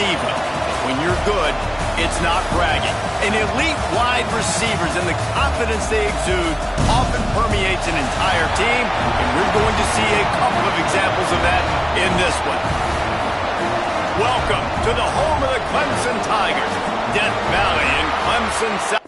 deceive him. When you're good, it's not bragging. An elite wide receivers and the confidence they exude often permeates an entire team, and we're going to see a couple of examples of that in this one. Welcome to the home of the Clemson Tigers, Death Valley in Clemson, South.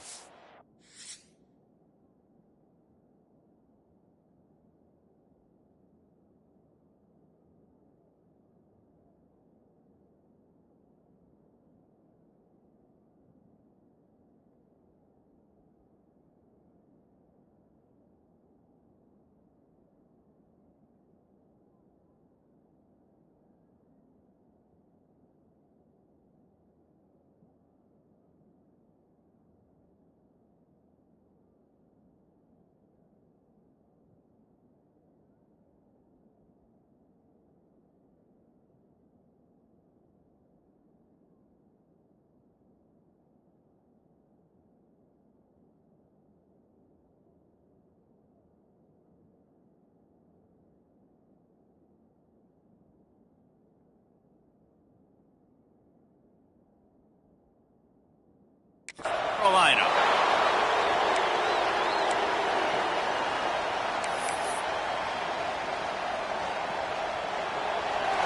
Carolina.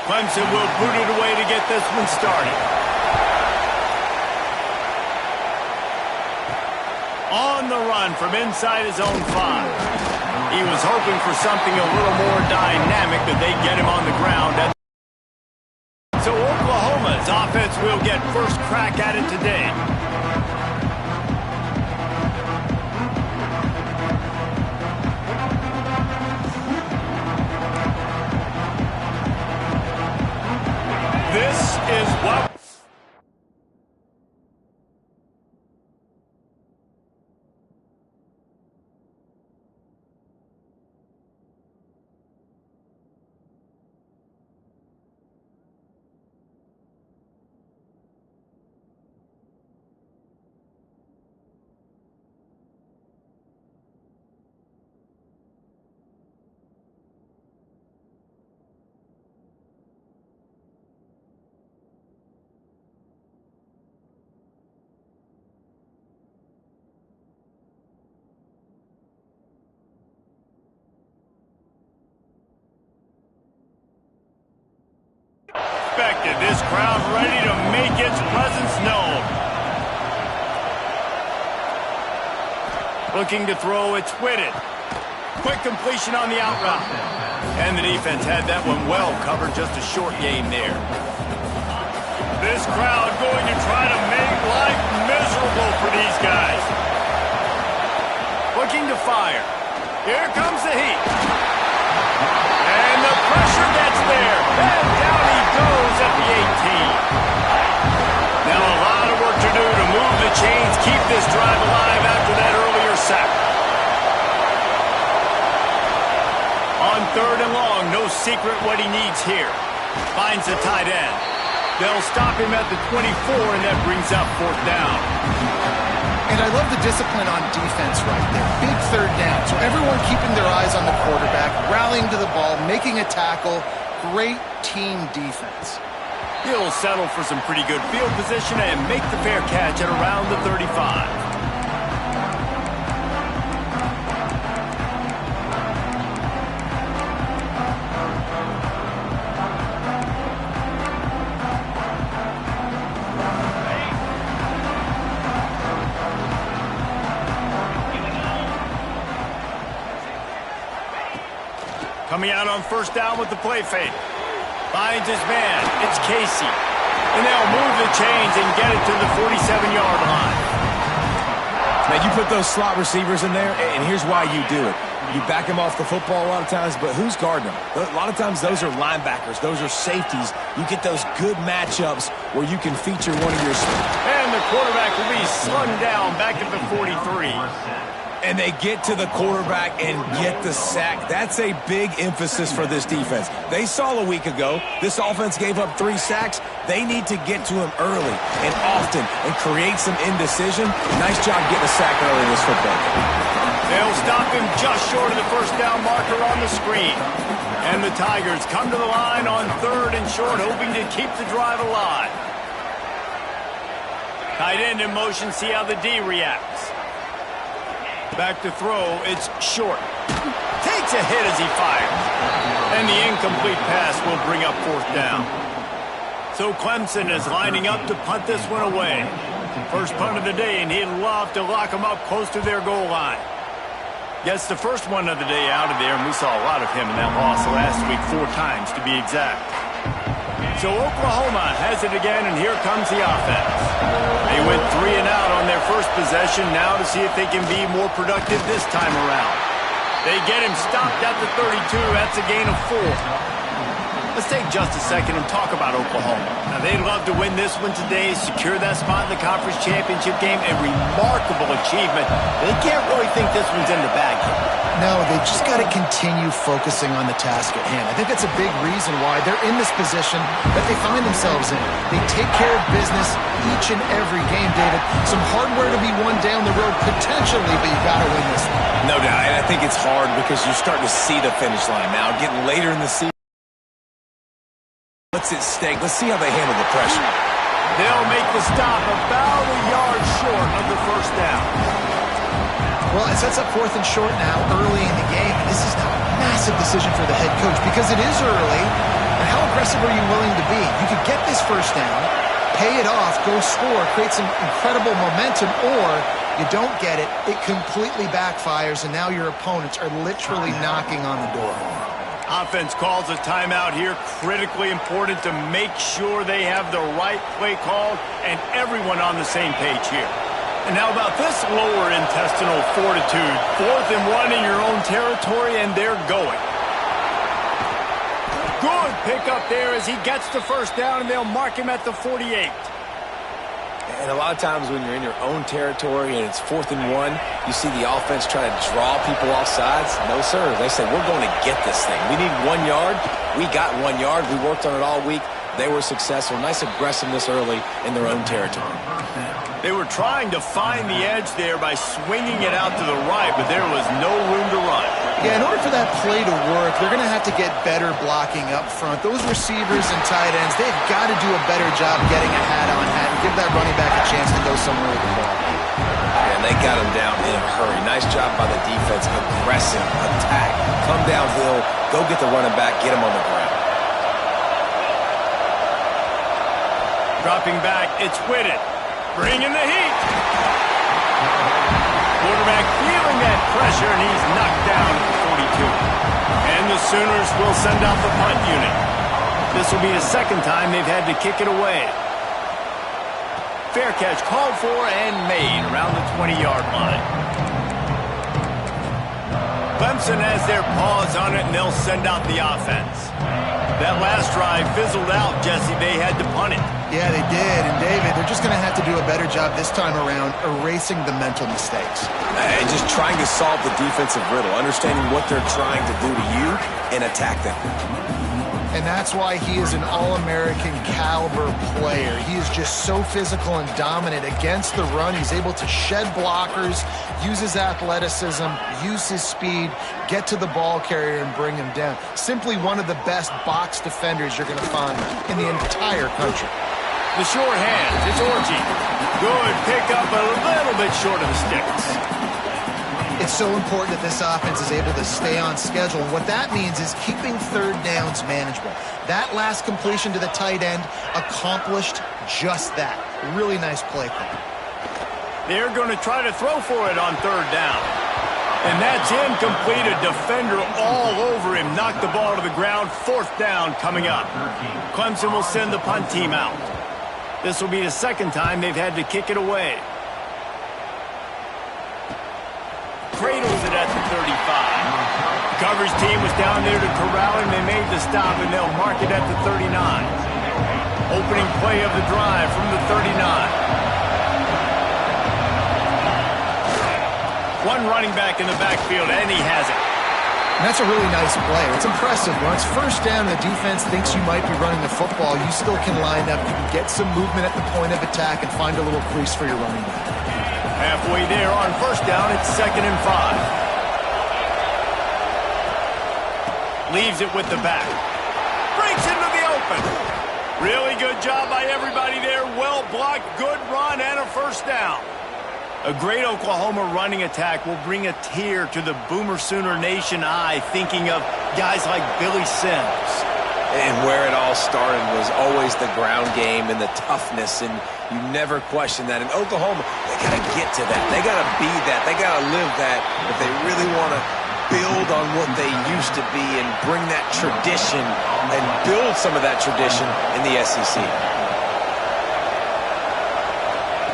Clemson will boot it away to get this one started. On the run from inside his own 5. He was hoping for something a little more dynamic that they get him on the ground. So Oklahoma's offense will get first crack at it today. This is what... This crowd ready to make its presence known. Looking to throw, it's Whitted. Quick completion on the out route. And the defense had that one well covered, just a short game there. This crowd going to try to make life miserable for these guys. Looking to fire. Here comes the heat. And the pressure gets there. And down he goes at the 18. Now a lot of work to do to move the chains, keep this drive alive after that earlier sack. On 3rd and long, no secret what he needs here. Finds the tight end. They'll stop him at the 24, and that brings up 4th down. And I love the discipline on defense right there. Big 3rd down. So everyone keeping their eyes on the quarterback, rallying to the ball, making a tackle. Great team defense. He'll settle for some pretty good field position and make the fair catch at around the 35. Coming out on 1st down with the play fake. Finds his man. It's Casey. And they'll move the chains and get it to the 47-yard line. Man, you put those slot receivers in there, and here's why you do it. You back them off the football a lot of times, but who's guarding them? A lot of times those are linebackers. Those are safeties. You get those good matchups where you can feature one of your... And the quarterback will be slung down back at the 43. And they get to the quarterback and get the sack. That's a big emphasis for this defense. They saw a week ago, this offense gave up 3 sacks. They need to get to him early and often and create some indecision. Nice job getting a sack early in this football game. They'll stop him just short of the 1st down marker on the screen. And the Tigers come to the line on 3rd and short, hoping to keep the drive alive. Tight end in motion, see how the D reacts. Back to throw, it's short. Takes a hit as he fires. And the incomplete pass will bring up 4th down. So Clemson is lining up to punt this one away. First punt of the day, and he'd love to lock them up close to their goal line. Gets the first one of the day out of there, and we saw a lot of him in that loss last week, 4 times to be exact. So Oklahoma has it again, and here comes the offense. They went 3 and out on their first possession, now to see if they can be more productive this time around. They get him stopped at the 32. That's a gain of 4. Let's take just a second and talk about Oklahoma. Now, they'd love to win this one today, secure that spot in the conference championship game, a remarkable achievement. They can't really think this one's in the bag yet. No, they just got to continue focusing on the task at hand. I think that's a big reason why they're in this position that they find themselves in. They take care of business each and every game, David. Some hardware to be won down the road potentially, but you got to win this one. No doubt, and I think it's hard because you're starting to see the finish line now, getting later in the season. What's at stake? Let's see how they handle the pressure. They'll make the stop about a yard short of the first down. Well, it sets up 4th and short now early in the game. And this is now a massive decision for the head coach because it is early. And how aggressive are you willing to be? You could get this first down, pay it off, go score, create some incredible momentum, or you don't get it, it completely backfires, and now your opponents are literally knocking on the door. Offense calls a timeout here. Critically important to make sure they have the right play called and everyone on the same page here. And how about this lower intestinal fortitude? 4th and 1 in your own territory, and they're going. Good pickup there as he gets the first down, and they'll mark him at the 48. And a lot of times when you're in your own territory and it's 4th and 1, you see the offense try to draw people off sides. No, sir. They say, we're going to get this thing. We need 1 yard. We got 1 yard. We worked on it all week. They were successful. Nice aggressiveness early in their own territory. They were trying to find the edge there by swinging it out to the right, but there was no room to run. Yeah, in order for that play to work, they're going to have to get better blocking up front. Those receivers and tight ends, they've got to do a better job getting a hat-on-hat and give that running back a chance to go somewhere with the ball. And they got him down in a hurry. Nice job by the defense. Aggressive attack. Come downhill, go get the running back, get him on the ground. Dropping back, it's Whitted. Bringing the heat. Quarterback feeling that pressure, and he's knocked down at the 42. And the Sooners will send out the punt unit. This will be the second time they've had to kick it away. Fair catch called for and made around the 20-yard line. Clemson has their paws on it, and they'll send out the offense. That last drive fizzled out, Jesse. They had to punt it. Yeah, they did. And, David, they're just going to have to do a better job this time around erasing the mental mistakes. And just trying to solve the defensive riddle, understanding what they're trying to do to you and attack them. And that's why he is an All-American caliber player. He is just so physical and dominant against the run. He's able to shed blockers, use his athleticism, use his speed, get to the ball carrier and bring him down. Simply one of the best box defenders you're going to find in the entire country. The short hands, it's Orji. Good pickup, a little bit short of the sticks. It's so important that this offense is able to stay on schedule. What that means is keeping third downs manageable. That last completion to the tight end accomplished just that. Really nice play call. They're going to try to throw for it on third down. And that's incomplete. A defender all over him. Knocked the ball to the ground. 4th down coming up. Clemson will send the punt team out. This will be the second time they've had to kick it away. Cradles it at the 35. Coverage team was down there to corral him. They made the stop, and they'll mark it at the 39. Opening play of the drive from the 39. One running back in the backfield, and he has it. And that's a really nice play. It's impressive. When it's first down, the defense thinks you might be running the football. You still can line up. You can get some movement at the point of attack and find a little crease for your running back. Halfway there on first down, it's 2nd and 5. Leaves it with the back. Breaks into the open. Really good job by everybody there. Well blocked, good run, and a first down. A great Oklahoma running attack will bring a tear to the Boomer Sooner Nation eye, thinking of guys like Billy Sims. And where it all started was always the ground game and the toughness, and you never question that. In Oklahoma, they got to get to that. They got to be that. They got to live that if they really want to build on what they used to be and bring that tradition and build some of that tradition in the SEC.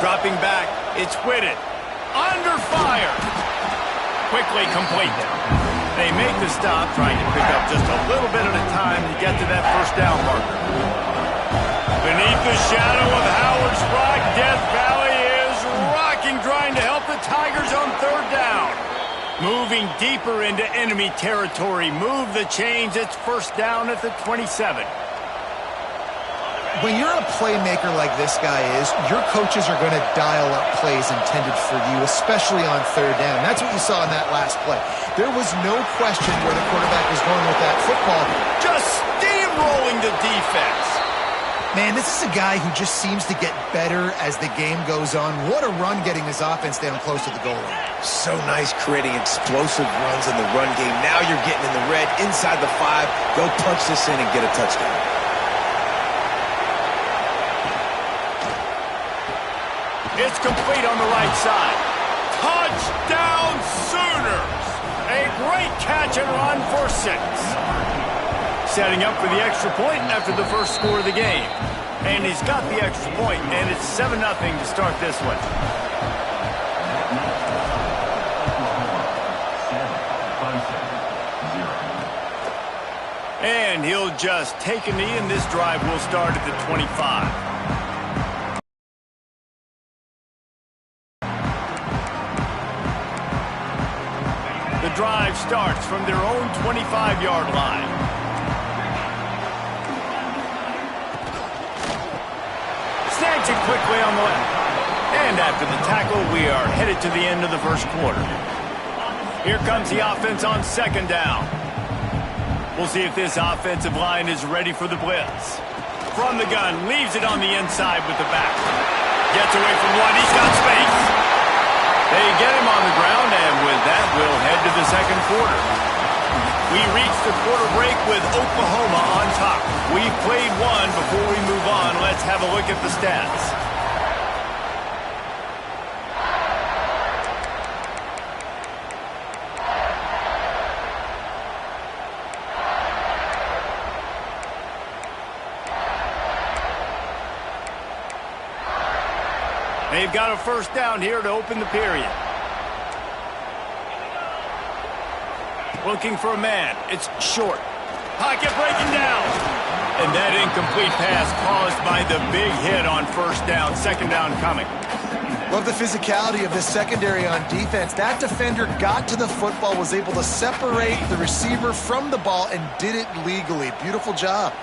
Dropping back, it's Whitted. Under fire. Quickly complete. They make the stop, trying to pick up just a little bit at a time to get to that first down marker. Beneath the shadow of Howard's Rock, Death Valley is rocking, trying to help the Tigers on third down. Moving deeper into enemy territory. Move the chains. It's first down at the 27. When you're a playmaker like this guy is, your coaches are going to dial up plays intended for you, especially on third down. That's what you saw in that last play. There was no question where the quarterback was going with that football. Just steamrolling the defense. Man, this is a guy who just seems to get better as the game goes on. What a run getting his offense down close to the goal line. So nice creating explosive runs in the run game. Now you're getting in the red, inside the 5. Go punch this in and get a touchdown. It's complete on the right side. Touchdown Sooners! A great catch and run for 6. Setting up for the extra point after the first score of the game. And he's got the extra point, and it's 7-0 to start this one. And he'll just take a knee, and this drive will start at the 25. The drive starts from their own 25-yard line. Snags it quickly on the left. And after the tackle, we are headed to the end of the first quarter. Here comes the offense on second down. We'll see if this offensive line is ready for the blitz. From the gun, leaves it on the inside with the back. Gets away from one, he's got space. They get him on the ground, and with that, we'll head to the second quarter. We reach the quarter break with Oklahoma on top. We've played one. Before we move on, let's have a look at the stats. They've got a first down here to open the period. Looking for a man. It's short. Pocket breaking down. And that incomplete pass caused by the big hit on first down. Second down coming. Love the physicality of this secondary on defense. That defender got to the football, was able to separate the receiver from the ball, and did it legally. Beautiful job.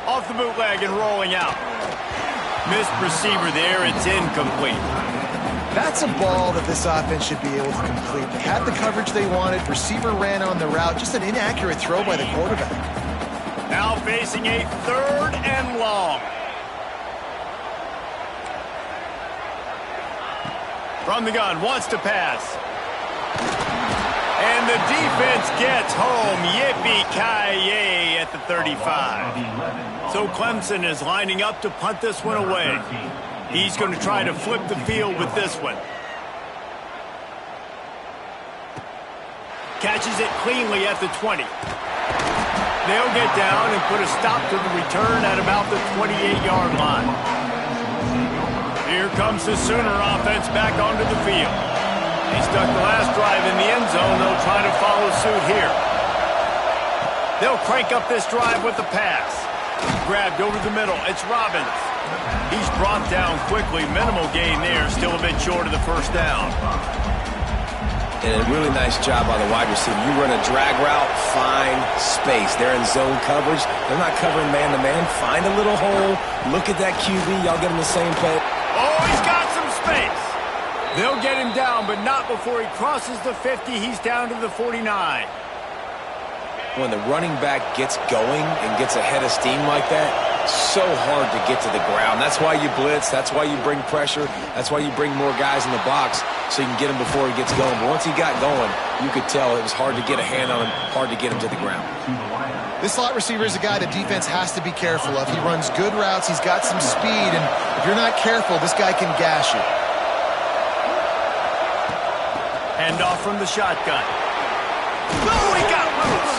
Off the bootleg and rolling out. Missed receiver there. It's incomplete. That's a ball that this offense should be able to complete. They had the coverage they wanted. Receiver ran on the route. Just an inaccurate throw by the quarterback. Now facing a third and long. From the gun, wants to pass. And the defense gets home. Yippee-ki-yay at the 35. So Clemson is lining up to punt this one away. He's going to try to flip the field with this one. Catches it cleanly at the 20. They'll get down and put a stop to the return at about the 28-yard line. Here comes the Sooner offense back onto the field. He stuck the last drive in the end zone. They'll try to follow suit here. They'll crank up this drive with the pass. Grabbed over the middle. It's Robbins. He's brought down quickly. Minimal gain there. Still a bit short of the first down. And a really nice job by the wide receiver. You run a drag route, find space. They're in zone coverage. They're not covering man-to-man. Find a little hole. Look at that QB. Y'all get him the same play. Oh, he's got some space. They'll get him down, but not before he crosses the 50. He's down to the 49. When the running back gets going and gets ahead of steam like that, so hard to get to the ground. That's why you blitz. That's why you bring pressure. That's why you bring more guys in the box so you can get him before he gets going. But once he got going, you could tell it was hard to get a hand on him, hard to get him to the ground. This slot receiver is a guy the defense has to be careful of. He runs good routes. He's got some speed, and if you're not careful, this guy can gash you. Hand off from the shotgun. Oh, he got loose.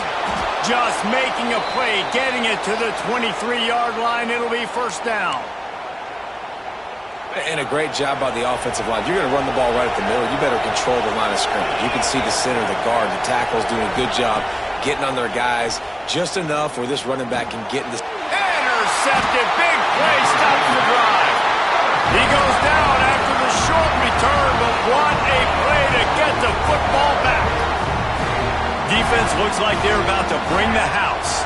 Just making a play, getting it to the 23-yard line. It'll be first down. And a great job by the offensive line. You're going to run the ball right at the middle. You better control the line of scrimmage. You can see the center, the guard, the tackles doing a good job getting on their guys just enough where this running back can get in this. Intercepted. Big play. Stops the drive. He goes down after the short return, but what a play to get the football back. Defense looks like they're about to bring the house.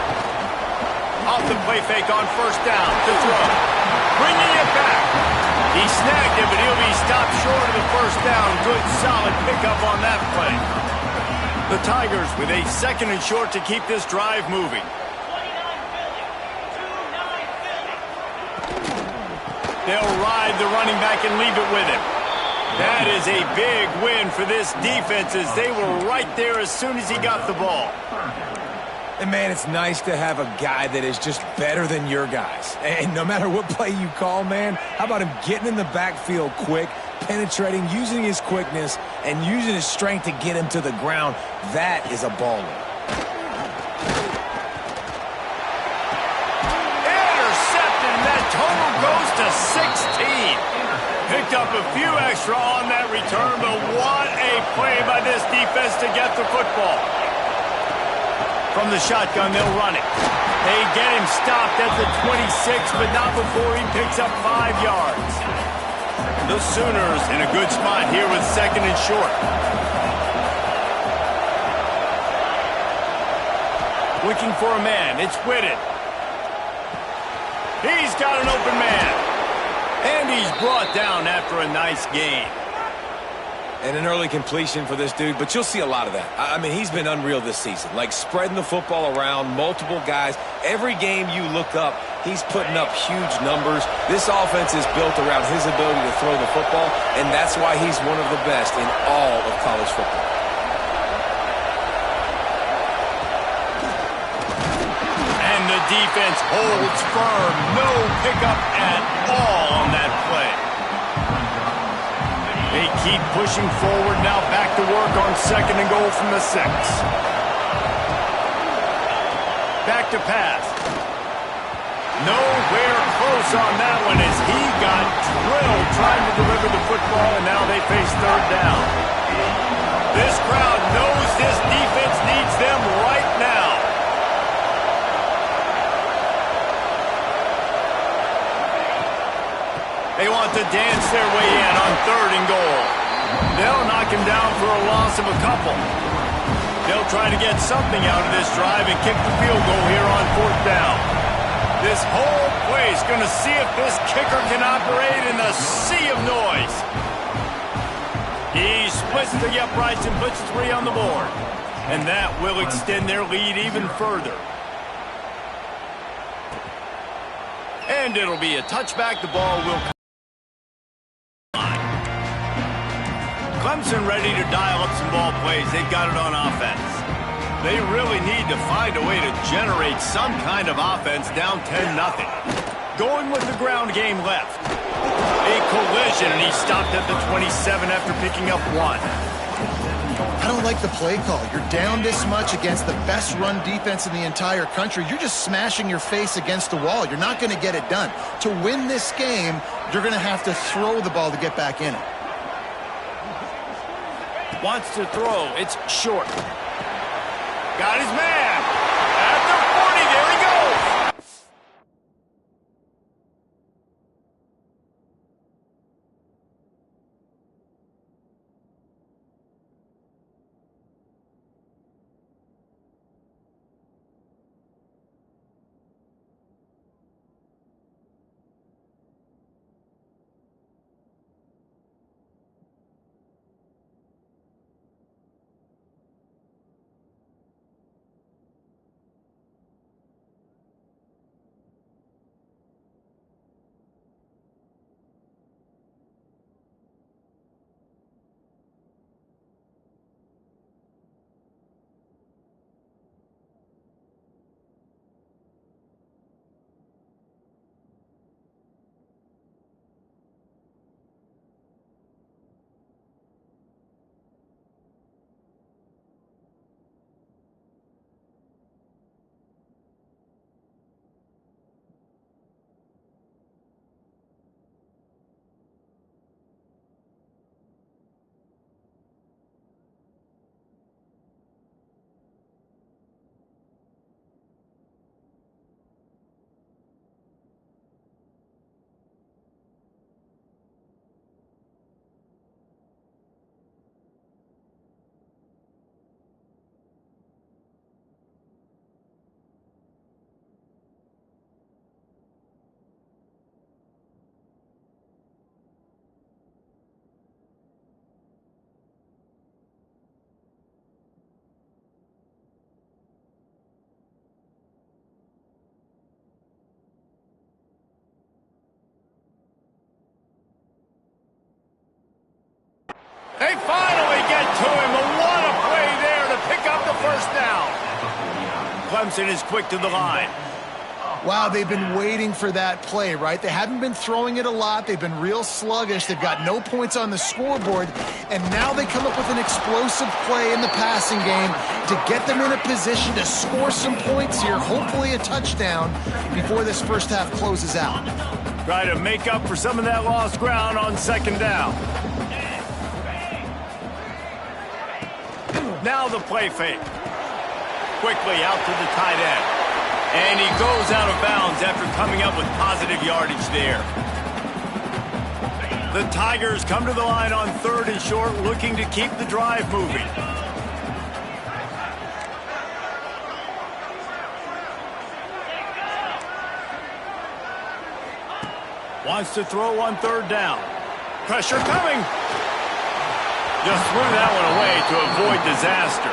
Off the play fake on first down to throw. Bringing it back. He snagged it, but he'll be stopped short of the first down. Good, solid pickup on that play. The Tigers with a second and short to keep this drive moving. They'll ride the running back and leave it with him. That is a big win for this defense as they were right there as soon as he got the ball. And, man, it's nice to have a guy that is just better than your guys. And no matter what play you call, man, how about him getting in the backfield quick, penetrating, using his quickness, and using his strength to get him to the ground? That is a baller. Intercepted, and that total goes to 16. Picked up a few extra on that return, but what a play by this defense to get the football. From the shotgun, they'll run it. They get him stopped at the 26, but not before he picks up 5 yards. The Sooners in a good spot here with second and short. Looking for a man. It's Whitted. He's got an open man. And he's brought down after a nice gain. And an early completion for this dude, but you'll see a lot of that. I mean, he's been unreal this season. Like, spreading the football around, multiple guys. Every game you look up, he's putting up huge numbers. This offense is built around his ability to throw the football, and that's why he's one of the best in all of college football. And the defense holds firm. No pickup at all on that play. They keep pushing forward, now back to work on second and goal from the 6. Back to pass. Nowhere close on that one as he got drilled trying to deliver the football, and now they face third down. This crowd knows this defense needs them right now. They want to dance their way in on third and goal. They'll knock him down for a loss of a couple. They'll try to get something out of this drive and kick the field goal here on fourth down. This whole place going to see if this kicker can operate in the sea of noise. He splits the uprights and puts 3 on the board. And that will extend their lead even further. And it'll be a touchback. The ball will come. Clemson ready to dial up some ball plays. They've got it on offense. They really need to find a way to generate some kind of offense down 10-0. Going with the ground game left. A collision, and he stopped at the 27 after picking up 1. I don't like the play call. You're down this much against the best run defense in the entire country. You're just smashing your face against the wall. You're not going to get it done. To win this game, you're going to have to throw the ball to get back in it. Wants to throw. It's short. Got his man. At the 40. There he goes. They finally get to him. And what a play there to pick up the first down. Clemson is quick to the line. Wow, they've been waiting for that play, right? They haven't been throwing it a lot. They've been real sluggish. They've got no points on the scoreboard. And now they come up with an explosive play in the passing game to get them in a position to score some points here, hopefully a touchdown, before this first half closes out. Try to make up for some of that lost ground on second down. Now the play fake. Quickly out to the tight end. And he goes out of bounds after coming up with positive yardage there. The Tigers come to the line on 3rd and short, looking to keep the drive moving. Wants to throw on 3rd down. Pressure coming. Just threw that one away to avoid disaster.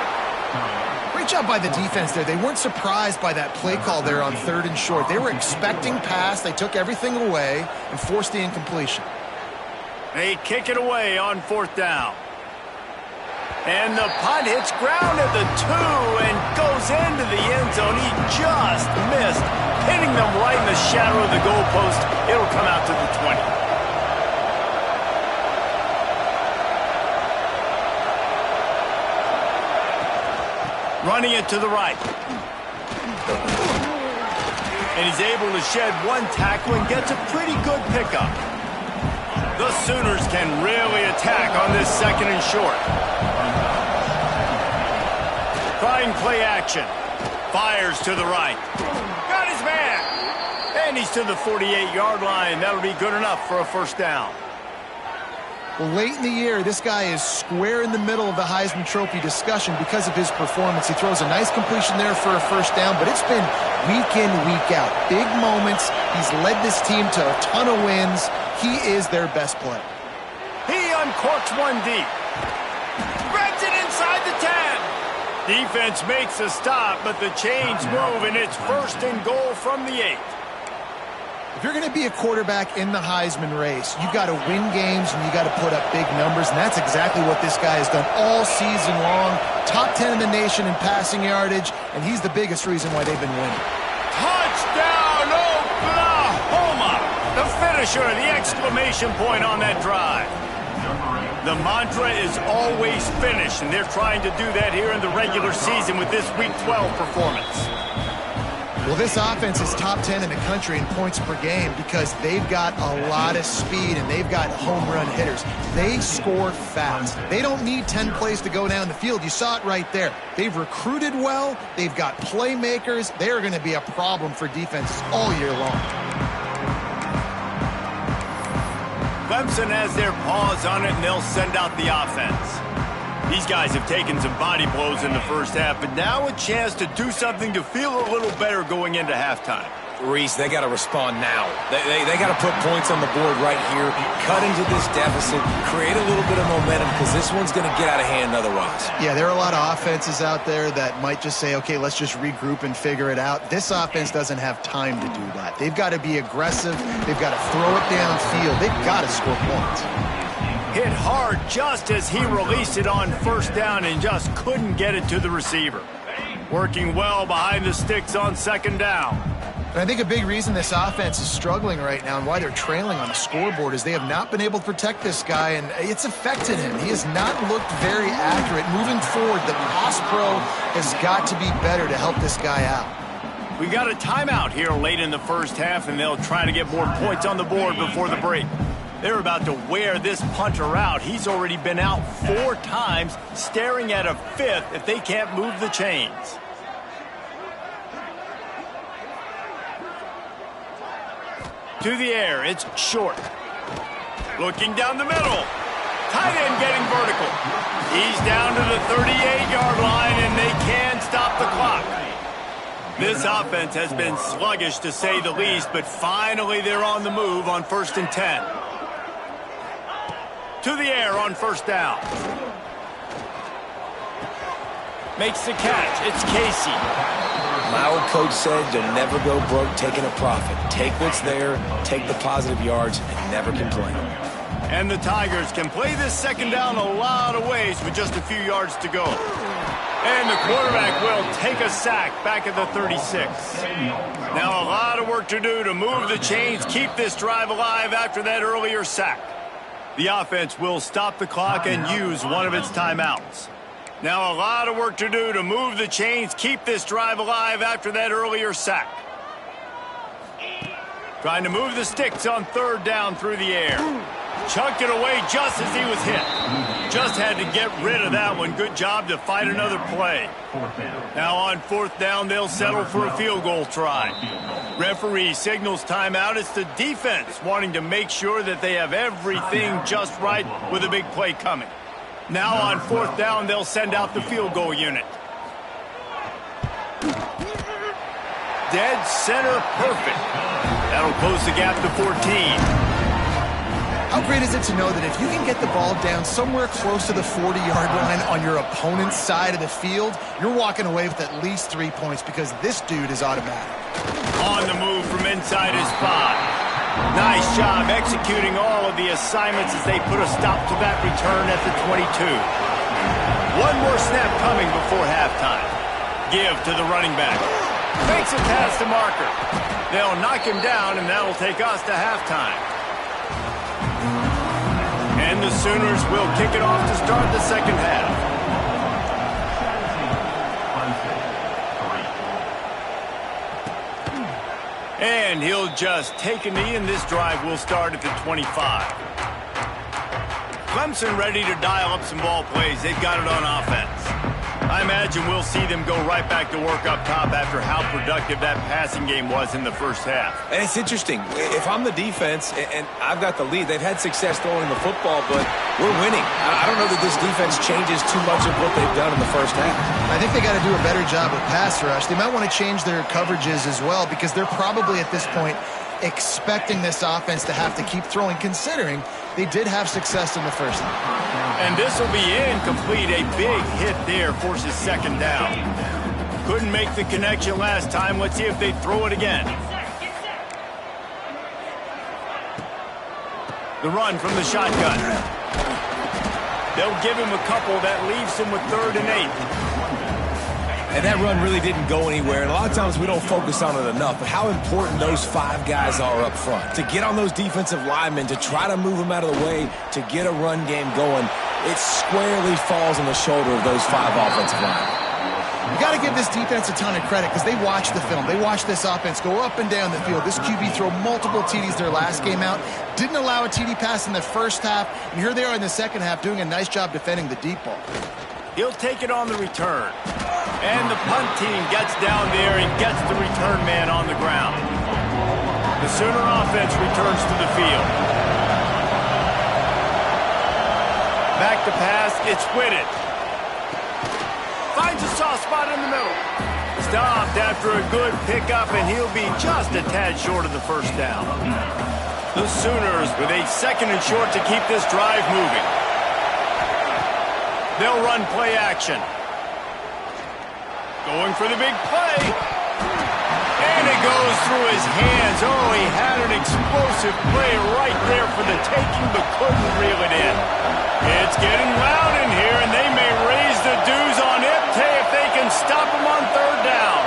Great job by the defense there. They weren't surprised by that play call there on 3rd and short. They were expecting pass. They took everything away and forced the incompletion. They kick it away on 4th down. And the punt hits ground at the 2 and goes into the end zone. He just missed, hitting them right in the shadow of the goalpost. It'll come out to the 20. Running it to the right. And he's able to shed one tackle and gets a pretty good pickup. The Sooners can really attack on this 2nd and short. Trying play action. Fires to the right. Got his man. And he's to the 48-yard line. That'll be good enough for a first down. Well, late in the year, this guy is square in the middle of the Heisman Trophy discussion because of his performance. He throws a nice completion there for a first down, but it's been week in, week out. Big moments. He's led this team to a ton of wins. He is their best player. He uncorks one deep. Spreads it inside the 10. Defense makes a stop, but the chains move, and it's 1st and goal from the 8. If you're going to be a quarterback in the Heisman race, you got to win games and you got to put up big numbers, and that's exactly what this guy has done all season long. Top 10 in the nation in passing yardage, and he's the biggest reason why they've been winning. Touchdown, Oklahoma! The finisher, the exclamation point on that drive. The mantra is always finish, and they're trying to do that here in the regular season with this Week 12 performance. Well, this offense is top 10 in the country in points per game because they've got a lot of speed and they've got home run hitters. They score fast. They don't need 10 plays to go down the field. You saw it right there. They've recruited well. They've got playmakers. They are going to be a problem for defenses all year long. Clemson has their paws on it, and they'll send out the offense. These guys have taken some body blows in the first half, but now a chance to do something to feel a little better going into halftime. Reese, they got to respond now. They got to put points on the board right here, cut into this deficit, create a little bit of momentum, because this one's going to get out of hand otherwise. Yeah, there are a lot of offenses out there that might just say, okay, let's just regroup and figure it out. This offense doesn't have time to do that. They've got to be aggressive. They've got to throw it downfield. They've got to score points. Hit hard just as he released it on 1st down and just couldn't get it to the receiver. Working well behind the sticks on 2nd down. And I think a big reason this offense is struggling right now and why they're trailing on the scoreboard is they have not been able to protect this guy, and it's affected him. He has not looked very accurate. Moving forward, the pass pro has got to be better to help this guy out. We've got a timeout here late in the first half, and they'll try to get more points on the board before the break. They're about to wear this punter out. He's already been out 4 times, staring at a 5th if they can't move the chains. To the air, it's short. Looking down the middle. Tight end getting vertical. He's down to the 38-yard line, and they can't stop the clock. This offense has been sluggish, to say the least, but finally they're on the move on 1st and 10. To the air on 1st down. Makes the catch. It's Casey. My old coach said you'll never go broke taking a profit. Take what's there, take the positive yards, and never complain. And the Tigers can play this second down a lot of ways with just a few yards to go. And the quarterback will take a sack back at the 36. Now a lot of work to do to move the chains, keep this drive alive after that earlier sack. The offense will stop the clock and use one of its timeouts. Now a lot of work to do to move the chains, keep this drive alive after that earlier sack. Trying to move the sticks on third down through the air. Chucked it away just as he was hit. Just had to get rid of that one. Good job to fight another play. Now on fourth down, they'll settle for a field goal try. Referee signals timeout. It's the defense wanting to make sure that they have everything just right with a big play coming. Now on fourth down, they'll send out the field goal unit. Dead center perfect. That'll close the gap to 14. How great is it to know that if you can get the ball down somewhere close to the 40-yard line on your opponent's side of the field, you're walking away with at least 3 points because this dude is automatic. On the move from inside his spot. Nice job executing all of the assignments as they put a stop to that return at the 22. One more snap coming before halftime. Give to the running back. Fakes a pass to Marker. They'll knock him down, and that'll take us to halftime. And the Sooners will kick it off to start the second half. And he'll just take a knee, and this drive will start at the 25. Clemson ready to dial up some ball plays. They've got it on offense. I imagine we'll see them go right back to work up top after how productive that passing game was in the first half. And it's interesting. If I'm the defense and I've got the lead, they've had success throwing the football, but we're winning. I don't know that this defense changes too much of what they've done in the first half. I think they got to do a better job with pass rush. They might want to change their coverages as well because they're probably at this point expecting this offense to have to keep throwing, considering they did have success in the first half. And this will be incomplete. A big hit there forces second down. Couldn't make the connection last time. Let's see if they throw it again. The run from the shotgun. They'll give him a couple. That leaves him with 3rd and 8. And that run really didn't go anywhere. And a lot of times we don't focus on it enough. But how important those 5 guys are up front. To get on those defensive linemen, to try to move them out of the way, to get a run game going, it squarely falls on the shoulder of those 5 offensive linemen. You got to give this defense a ton of credit because they watch the film. They watch this offense go up and down the field. This QB throw multiple TDs their last game out. Didn't allow a TD pass in the first half. And here they are in the second half doing a nice job defending the deep ball. He'll take it on the return. And the punt team gets down there and gets the return man on the ground. The Sooner offense returns to the field. Back to pass, it's Whitted. Finds a soft spot in the middle. Stopped after a good pickup, and he'll be just a tad short of the first down. The Sooners with a 2nd and short to keep this drive moving. They'll run play action. Going for the big play. And it goes through his hands. Oh, he had an explosive play right there for the taking, but couldn't reel it in. It's getting loud in here, and they may raise the dues on Ipte if they can stop him on 3rd down.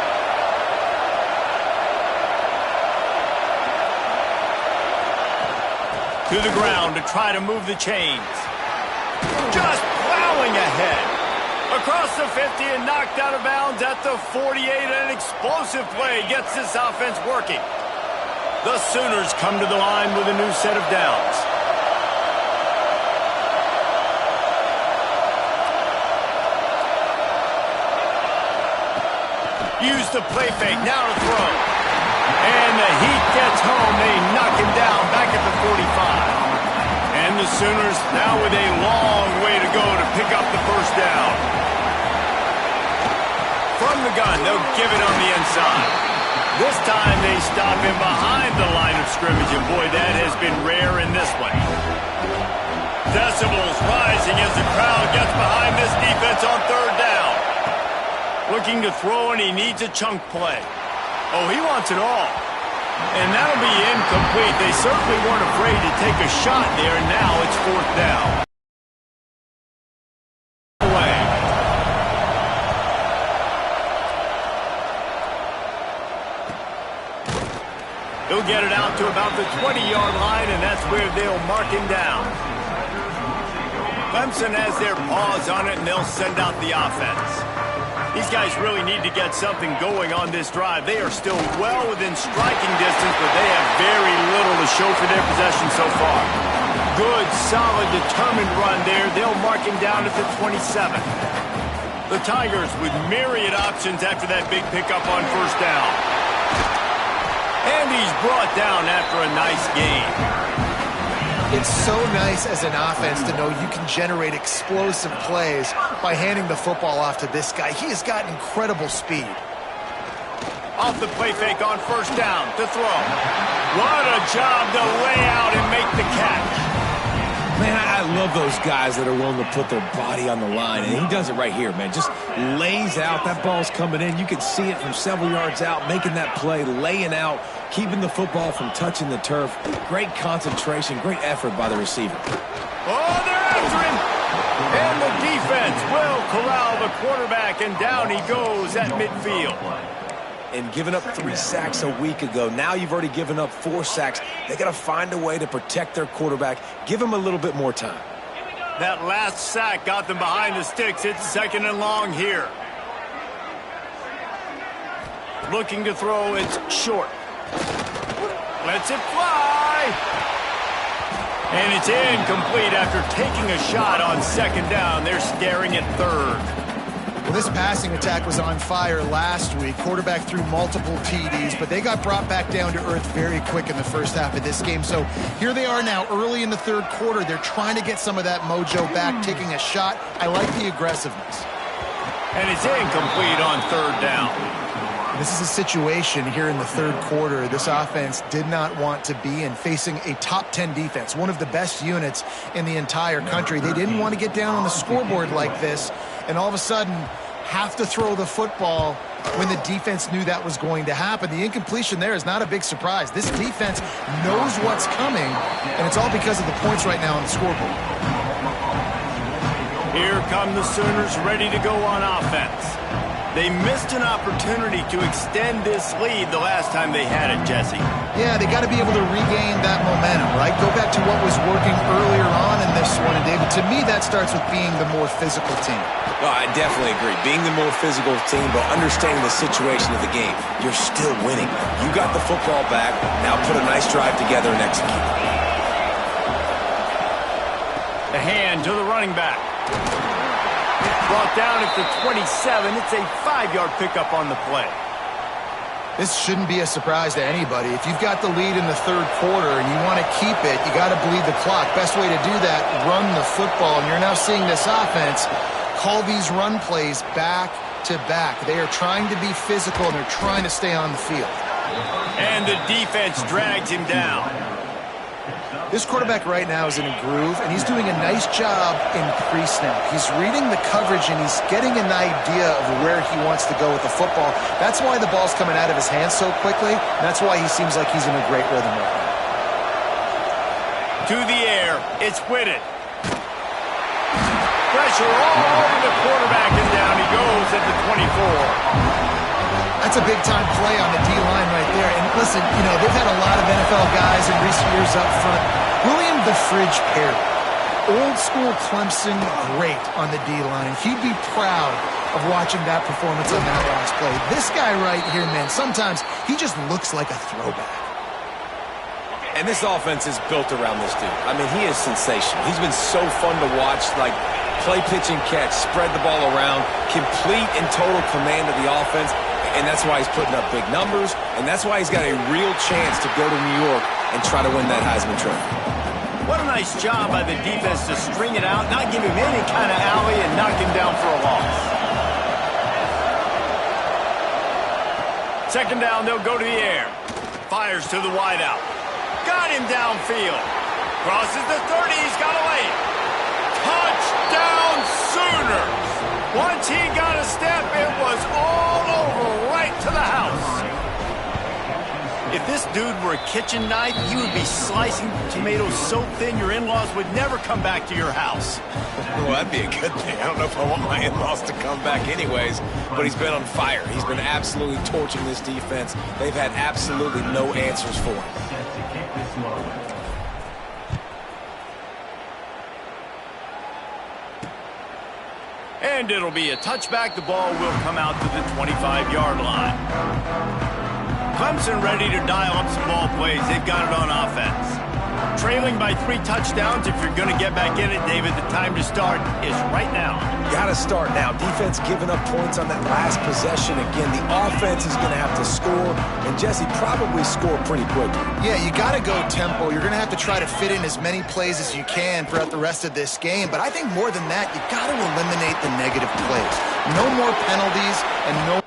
To the ground to try to move the chains. Just plowing ahead. Across the 50 and knocked out of bounds at the 48. An explosive play gets this offense working. The Sooners come to the line with a new set of downs. Use the play fake, now to throw. And the heat gets home. They knock him down back at the 45. And the Sooners now with a long way to go to pick up the first down. From the gun, they'll give it on the inside. This time they stop him behind the line of scrimmage, and boy, that has been rare in this one. Decibels rising as the crowd gets behind this defense on 3rd down. Looking to throw, and he needs a chunk play. Oh, he wants it all. And that'll be incomplete. They certainly weren't afraid to take a shot there, and now it's 4th down. He'll get it out to about the 20-yard line, and that's where they'll mark him down. Clemson has their paws on it, and they'll send out the offense. These guys really need to get something going on this drive. They are still well within striking distance, but they have very little to show for their possession so far. Good, solid, determined run there. They'll mark him down at the 27. The Tigers with myriad options after that big pickup on 1st down. And he's brought down after a nice gain. It's so nice as an offense to know you can generate explosive plays by handing the football off to this guy. He has got incredible speed. Off the play fake on 1st down to throw. What a job to lay out and make the catch. Man, I love those guys that are willing to put their body on the line, and he does it right here, man. Just lays out. That ball's coming in. You can see it from several yards out, making that play, laying out, keeping the football from touching the turf. Great concentration, great effort by the receiver. Oh, they're after him. And the defense will corral the quarterback, and down he goes at midfield. And giving up 3 sacks a week ago. Now you've already given up 4 sacks. They got to find a way to protect their quarterback. Give him a little bit more time. That last sack got them behind the sticks. It's 2nd and long here. Looking to throw, it's short. Lets it fly. And it's incomplete after taking a shot on 2nd down. They're staring at 3rd. Well, this passing attack was on fire last week. Quarterback threw multiple TDs, but they got brought back down to earth very quick in the first half of this game. So here they are now early in the 3rd quarter. They're trying to get some of that mojo back, taking a shot. I like the aggressiveness. And it's incomplete on 3rd down. This is a situation here in the 3rd quarter this offense did not want to be in, facing a top 10 defense, one of the best units in the entire country. They didn't want to get down on the scoreboard like this and all of a sudden have to throw the football when the defense knew that was going to happen. The incompletion there is not a big surprise. This defense knows what's coming, and it's all because of the points right now on the scoreboard. Here come the Sooners ready to go on offense. They missed an opportunity to extend this lead the last time they had it, Jesse. Yeah, they got to be able to regain that momentum, right? Go back to what was working earlier on in this one. And, David, to me, that starts with being the more physical team. No, I definitely agree. Being the more physical team, but understanding the situation of the game. You're still winning. You got the football back. Now put a nice drive together and execute. The hand to the running back. Brought down at the 27. It's a 5-yard pickup on the play. This shouldn't be a surprise to anybody. If you've got the lead in the 3rd quarter and you want to keep it, you got to bleed the clock. Best way to do that, run the football. And you're now seeing this offense call these run plays back to back. They are trying to be physical and they're trying to stay on the field. And the defense drags him down. This quarterback right now is in a groove, and he's doing a nice job in pre-snap. He's reading the coverage, and he's getting an idea of where he wants to go with the football. That's why the ball's coming out of his hands so quickly, and that's why he seems like he's in a great rhythm right now. To the air, it's Whitted. Pressure all over the quarterback, and down he goes at the 24. That's a big-time play on the D-line right there. And listen, you know, they've had a lot of NFL guys in recent years up front. William the Fridge Perry, old-school Clemson great on the D-line. He'd be proud of watching that performance on that last play. This guy right here, man, sometimes he just looks like a throwback. And this offense is built around this dude. I mean, he is sensational. He's been so fun to watch, like play, pitch, and catch, spread the ball around, complete and total command of the offense. And that's why he's putting up big numbers, and that's why he's got a real chance to go to New York and try to win that Heisman Trophy. What a nice job by the defense to string it out, not give him any kind of alley, and knock him down for a loss. 2nd down, they'll go to the air. Fires to the wideout. Got him downfield. Crosses the 30, he's got away. Touchdown Sooners! Once he got a step, it was all over right to the house. If this dude were a kitchen knife, he would be slicing tomatoes so thin your in-laws would never come back to your house. Well, that'd be a good thing. I don't know if I want my in-laws to come back anyways, but he's been on fire. He's been absolutely torching this defense. They've had absolutely no answers for him. And it'll be a touchback. The ball will come out to the 25-yard line. Clemson ready to dial up some ball plays. They've got it on offense. Trailing by 3 touchdowns. If you're going to get back in it, David, the time to start is right now. Got to start now. Defense giving up points on that last possession. Again, the offense is going to have to score, and Jesse probably score pretty quickly. Yeah, you got to go tempo. You're going to have to try to fit in as many plays as you can throughout the rest of this game. But I think more than that, you got to eliminate the negative plays. No more penalties and no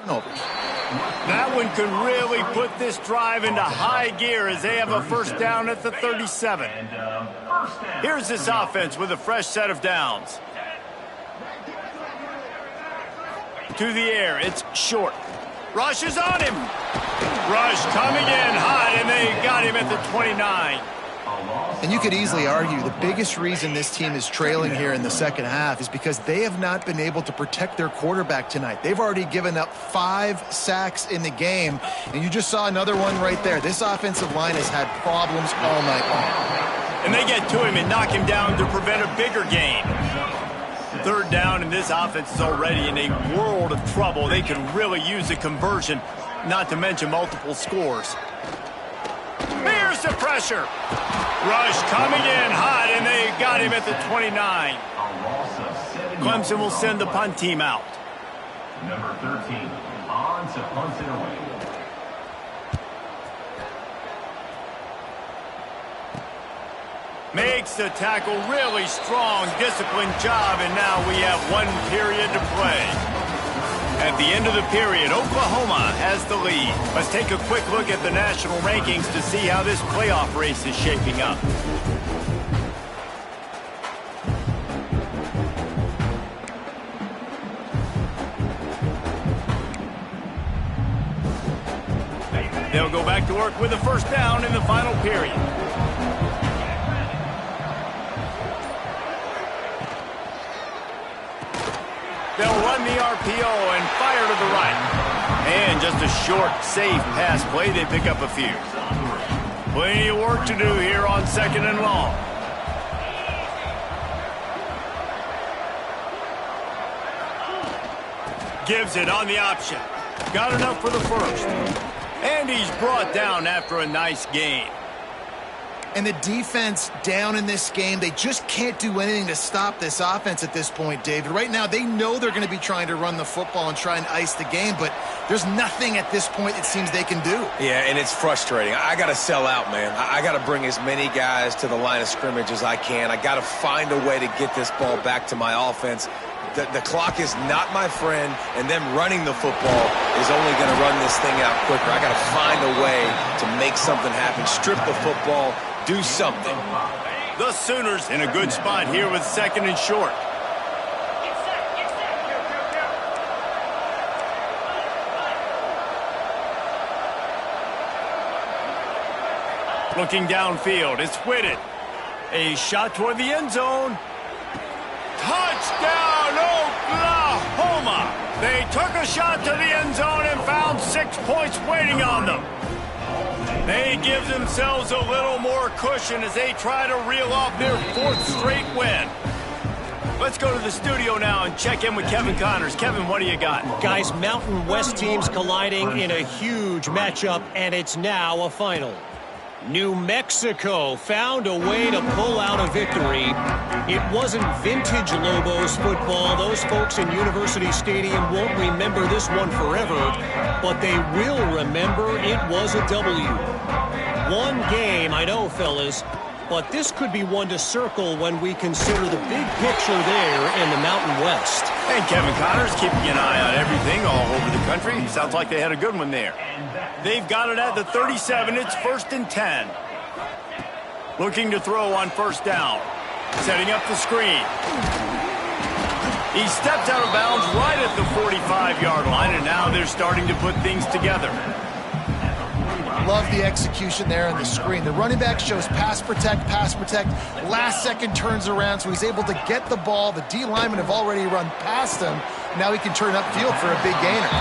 turnovers. That one could really put this drive into high gear as they have a first down at the 37. Here's this offense with a fresh set of downs. To the air, it's short. Rush is on him. Rush coming in hot, and they got him at the 29. And you could easily argue the biggest reason this team is trailing here in the second half is because they have not been able to protect their quarterback tonight. They've already given up 5 sacks in the game, and you just saw another one right there. This offensive line has had problems all night long. And they get to him and knock him down to prevent a bigger gain. Third down, and this offense is already in a world of trouble. They can really use a conversion, not to mention multiple scores. Here's the pressure. Rush coming in hot, and they got him at the 29. Clemson will send the punt team out. Number 13, on to punt it away. Makes the tackle really strong, disciplined job, and now we have 1 period to play. At the end of the period, Oklahoma has the lead. Let's take a quick look at the national rankings to see how this playoff race is shaping up. They'll go back to work with a first down in the final period. They'll run the RPO and fire to the right. And just a short, safe pass play. They pick up a few. Plenty of work to do here on 2nd and long. Gives it on the option. Got enough for the first. And he's brought down after a nice gain. And the defense down in this game, they just can't do anything to stop this offense at this point, David. Right now, they know they're going to be trying to run the football and try and ice the game, but there's nothing at this point it seems they can do. Yeah, and it's frustrating. I got to sell out, man. I got to bring as many guys to the line of scrimmage as I can. I got to find a way to get this ball back to my offense. The clock is not my friend, and them running the football is only going to run this thing out quicker. I got to find a way to make something happen, strip the football, do something. The Sooners in a good spot here with 2nd and short. Looking downfield, it's Whitted. A shot toward the end zone. Touchdown, Oklahoma! They took a shot to the end zone and found 6 points waiting on them. They give themselves a little more cushion as they try to reel off their 4th straight win. Let's go to the studio now and check in with Kevin Connors. Kevin, what do you got? Guys, Mountain West teams colliding in a huge matchup, and it's now a final. New Mexico found a way to pull out a victory. It wasn't vintage Lobos football. Those folks in University Stadium won't remember this one forever, but they will remember it was a W. One game, I know, fellas, but this could be one to circle when we consider the big picture there in the Mountain West. And Kevin Connors keeping an eye on everything all over the country. Sounds like they had a good one there. They've got it at the 37. It's 1st and 10. Looking to throw on first down. Setting up the screen. He stepped out of bounds right at the 45-yard line, and now they're starting to put things together. Love the execution there on the screen. The running back shows pass protect. Last second turns around, so he's able to get the ball. The D linemen have already run past him. Now he can turn upfield for a big gainer.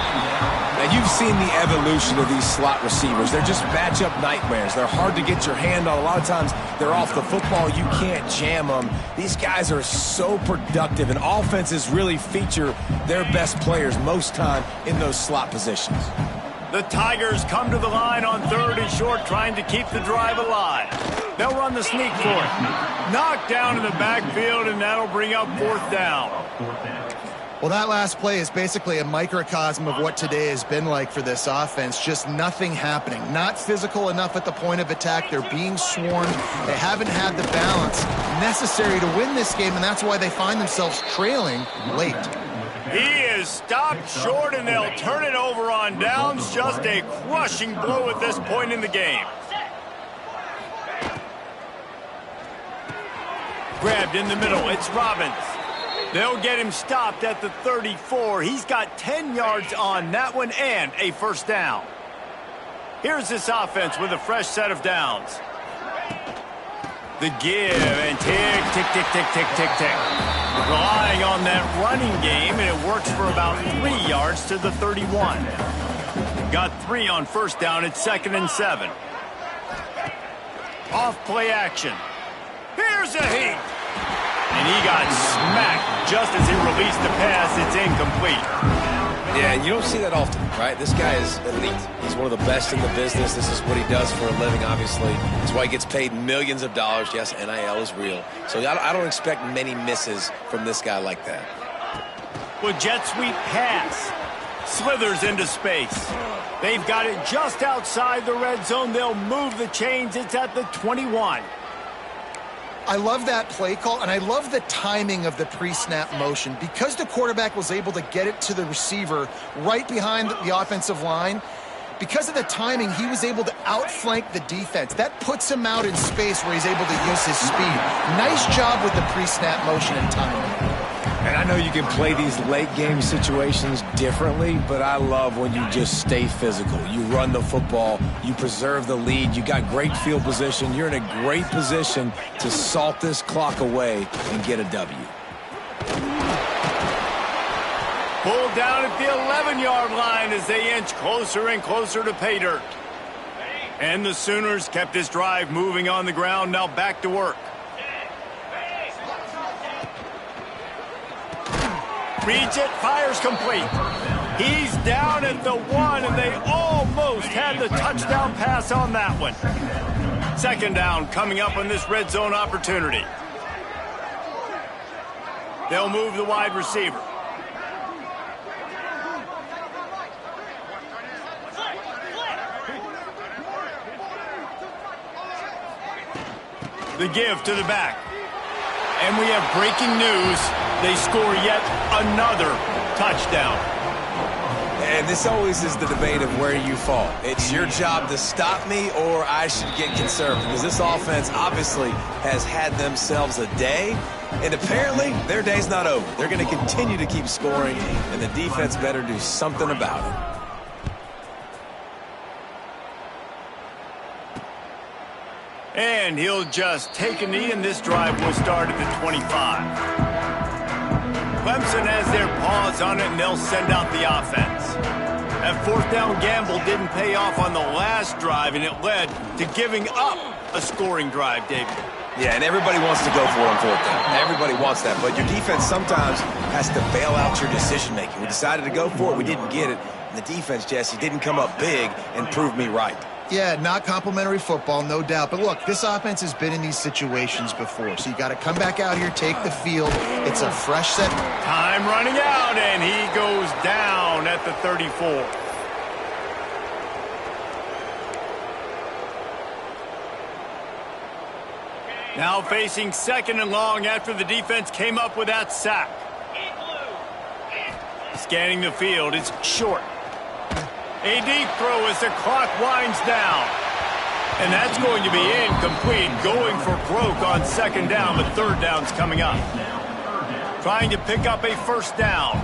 Now, you've seen the evolution of these slot receivers. They're just matchup nightmares. They're hard to get your hand on. A lot of times, they're off the football. You can't jam them. These guys are so productive, and offenses really feature their best players most time in those slot positions. The Tigers come to the line on 3rd and short, trying to keep the drive alive. They'll run the sneak for it. Knocked down in the backfield, and that'll bring up 4th down. Well, that last play is basically a microcosm of what today has been like for this offense. Just nothing happening. Not physical enough at the point of attack. They're being swarmed. They haven't had the balance necessary to win this game, and that's why they find themselves trailing late. He is stopped short, and they'll turn it over on downs. Just a crushing blow at this point in the game. Grabbed in the middle. It's Robbins. They'll get him stopped at the 34. He's got 10 yards on that one and a first down. Here's this offense with a fresh set of downs. The give and tick, tick, tick, tick, tick, tick, tick. Relying on that running game, and it works for about 3 yards to the 31. Got 3 on first down. It's 2nd and 7. Off play action. Here's a heat. And he got smacked just as he released the pass. It's incomplete. Yeah, and you don't see that often, right? This guy is elite. He's one of the best in the business. This is what he does for a living, obviously. That's why he gets paid millions of dollars. Yes, NIL is real. So I don't expect many misses from this guy like that. With jet sweep pass. Slithers into space. They've got it just outside the red zone. They'll move the chains. It's at the 21. I love that play call, and I love the timing of the pre-snap motion. Because the quarterback was able to get it to the receiver right behind the offensive line, because of the timing, he was able to outflank the defense. That puts him out in space where he's able to use his speed. Nice job with the pre-snap motion and timing. And I know you can play these late-game situations differently, but I love when you just stay physical. You run the football. You preserve the lead. You got great field position. You're in a great position to salt this clock away and get a W. Pulled down at the 11-yard line as they inch closer and closer to pay dirt. And the Sooners kept this drive moving on the ground. Now back to work. Reads it, fires complete. He's down at the 1, and they almost had the touchdown pass on that one. 2nd down coming up on this red zone opportunity. They'll move the wide receiver. The give to the back. And we have breaking news. They score yet another touchdown. And this always is the debate of where you fall. It's your job to stop me, or I should get conservative. Because this offense obviously has had themselves a day. And apparently, their day's not over. They're going to continue to keep scoring, and the defense better do something about it. And he'll just take a knee, and this drive will start at the 25. Clemson has their paws on it, and they'll send out the offense. That 4th down gamble didn't pay off on the last drive, and it led to giving up a scoring drive, David. Yeah, and everybody wants to go for it on 4th down. Everybody wants that, but your defense sometimes has to bail out your decision-making. We decided to go for it. We didn't get it. And the defense, Jesse, didn't come up big and prove me right. Yeah, not complimentary football, no doubt. But look, this offense has been in these situations before. So you got to come back out here, take the field. It's a fresh set. Time running out, and he goes down at the 34. Now facing 2nd and long after the defense came up with that sack. Scanning the field, it's short. A deep throw as the clock winds down. And that's going to be incomplete, going for broke on 2nd down, but 3rd down's coming up. Trying to pick up a first down.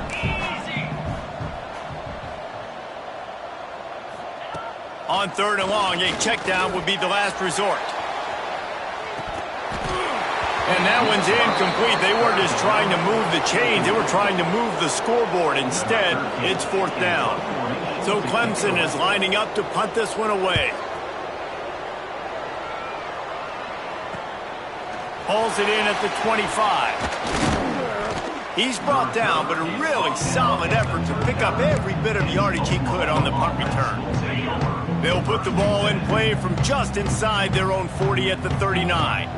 On 3rd and long, a check down would be the last resort. And that one's incomplete. They weren't just trying to move the chains. They were trying to move the scoreboard. Instead, it's 4th down. So Clemson is lining up to punt this one away. Hauls it in at the 25. He's brought down, but a really solid effort to pick up every bit of yardage he could on the punt return. They'll put the ball in play from just inside their own 40 at the 39.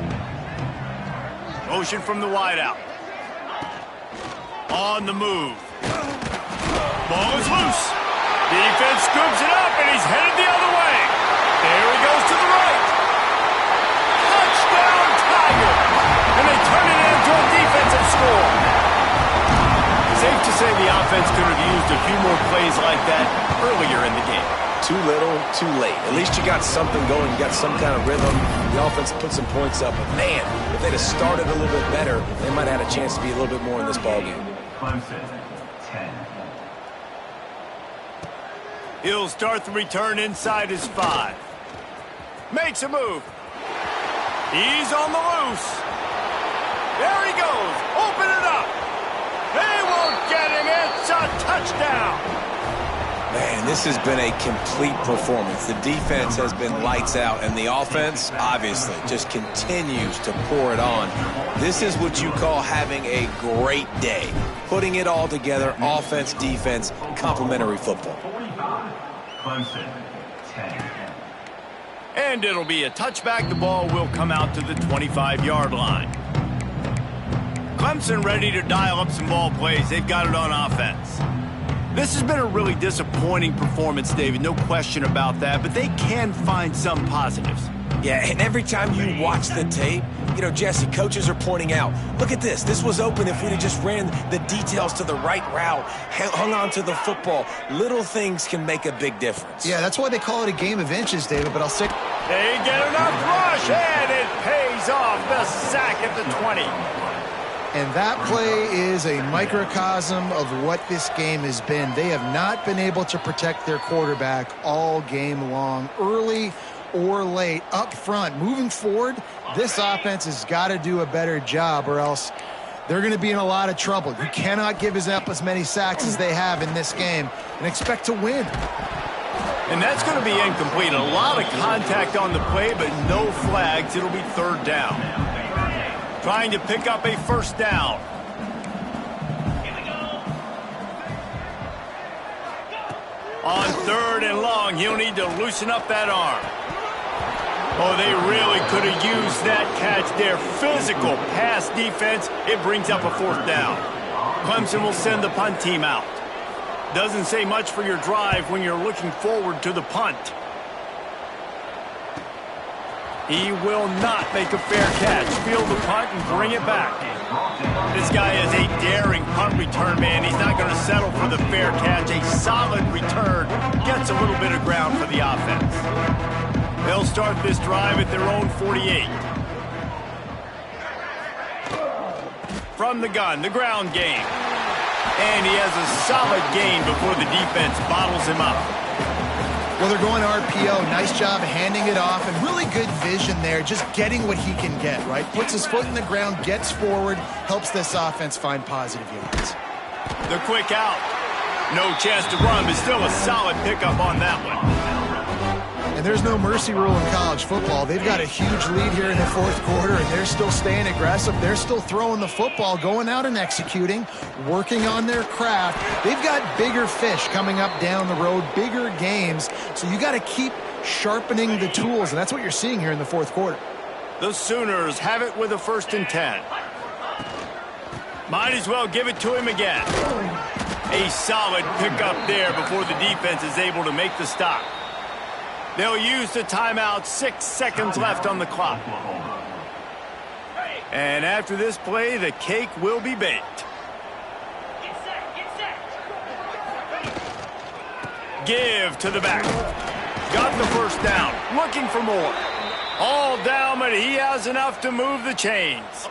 Motion from the wideout. On the move. Ball is loose. Defense scoops it up, and he's headed the other way. There he goes to the right. Touchdown, Tiger. And they turn it into a defensive score. Safe to say the offense could have used a few more plays like that earlier in the game. Too little, too late. At least you got something going. You got some kind of rhythm. The offense put some points up. But, man, if they'd have started a little bit better, they might have had a chance to be a little bit more in this ballgame. Clemson, 10. He'll start the return inside his 5. Makes a move. He's on the loose. There he goes. Open it up. They won't get him. It's a touchdown. Man, this has been a complete performance. The defense has been lights out, and the offense, obviously, just continues to pour it on. This is what you call having a great day. Putting it all together, offense, defense, complementary football. 45. Clemson, 10. And it'll be a touchback. The ball will come out to the 25-yard line. Clemson ready to dial up some ball plays. They've got it on offense. This has been a really disappointing performance, David. No question about that, but they can find some positives. Yeah, and every time you watch the tape, you know, Jesse, coaches are pointing out, look at this. This was open if we'd have just ran the details to the right route, hung on to the football. Little things can make a big difference. Yeah, that's why they call it a game of inches, David, but I'll say... They get enough rush, and it pays off. The sack at the 20. And that play is a microcosm of what this game has been. They have not been able to protect their quarterback all game long, early or late, up front. Moving forward, this offense has got to do a better job, or else they're going to be in a lot of trouble. You cannot give up as many sacks as they have in this game and expect to win. And that's going to be incomplete. A lot of contact on the play, but no flags. It'll be 3rd down. Trying to pick up a 1st down. On 3rd and long, he'll need to loosen up that arm. Oh, they really could have used that catch there. Physical pass defense. It brings up a 4th down. Clemson will send the punt team out. Doesn't say much for your drive when you're looking forward to the punt. He will not make a fair catch. Field the punt and bring it back. This guy is a daring punt return man. He's not going to settle for the fair catch. A solid return gets a little bit of ground for the offense. They'll start this drive at their own 48. From the gun, the ground game. And he has a solid gain before the defense bottles him up. Well, they're going RPO. Nice job handing it off, and really good vision there, just getting what he can get, right? Puts his foot in the ground, gets forward, helps this offense find positive yards. The quick out. No chance to run, but still a solid pickup on that one. And there's no mercy rule in college football. They've got a huge lead here in the 4th quarter, and they're still staying aggressive. They're still throwing the football, going out and executing, working on their craft. They've got bigger fish coming up down the road, bigger games. So you got to keep sharpening the tools, and that's what you're seeing here in the 4th quarter. The Sooners have it with a 1st and 10. Might as well give it to him again. A solid pickup there before the defense is able to make the stop. They'll use the timeout. 6 seconds left on the clock. And after this play, the cake will be baked. Give to the back. Got the 1st down. Looking for more. All down, but he has enough to move the chains.